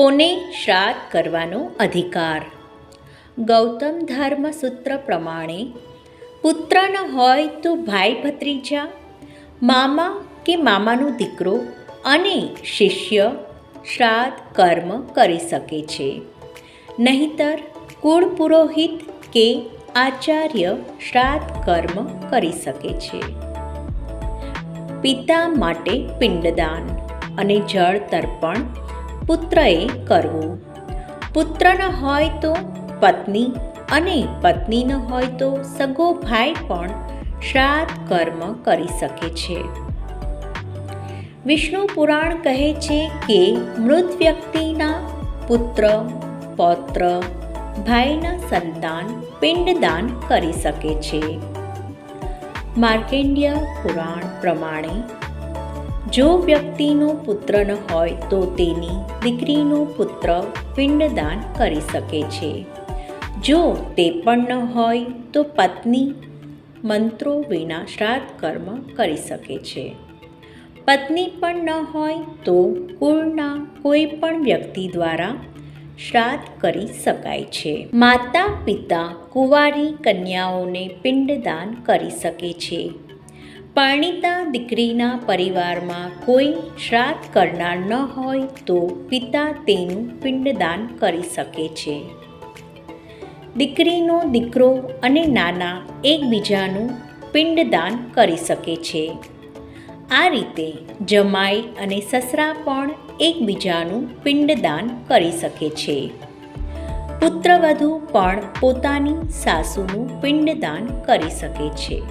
કોને શ્રાદ્ધ કરવાનો અધિકાર? ગૌતમ ધર્મસૂત્ર પ્રમાણે પુત્ર ન હોય તો ભાઈ ભત્રીજા, મામા કે મામાનો દીકરો અને શિષ્ય શ્રાદ્ધ કર્મ કરી શકે છે. નહીંતર કુળ પુરોહિત કે આચાર્ય શ્રાદ્ધ કર્મ કરી શકે છે. પિતા માટે પિંડદાન અને જળ તર્પણ પુત્રએ કરવું. પુત્ર ન હોય તો પત્ની અને પત્ની ન હોય તો સગો ભાઈ પણ શ્રાદ્ધ કર્મ કરી શકે છે. વિષ્ણુ પુરાણ કહે છે કે મૃત વ્યક્તિના પુત્ર, પૌત્ર, ભાઈના સંતાન પિંડદાન કરી શકે છે. માર્કંડેય પુરાણ પ્રમાણે જો વ્યક્તિનો પુત્ર ન હોય તો તેની દીકરીનો પુત્ર પિંડદાન કરી શકે છે. જો તે પણ ન હોય તો પત્ની મંત્રો વિના શ્રાદ્ધ કર્મ કરી શકે છે. પત્ની પણ ન હોય તો કુળના કોઈ પણ વ્યક્તિ દ્વારા શ્રાદ્ધ કરી શકાય છે. માતા પિતા કુંવારી કન્યાઓને પિંડદાન કરી શકે છે. પરણિતા દીકરીના પરિવારમાં કોઈ શ્રાદ્ધ કરનાર ન હોય તો પિતા તેનું પિંડદાન કરી શકે છે. દીકરીનો દીકરો અને નાના એકબીજાનું પિંડદાન કરી શકે છે. આ રીતે જમાઈ અને સસરા પણ એકબીજાનું પિંડદાન કરી શકે છે. પુત્રવધુ પણ પોતાની સાસુનું પિંડદાન કરી શકે છે.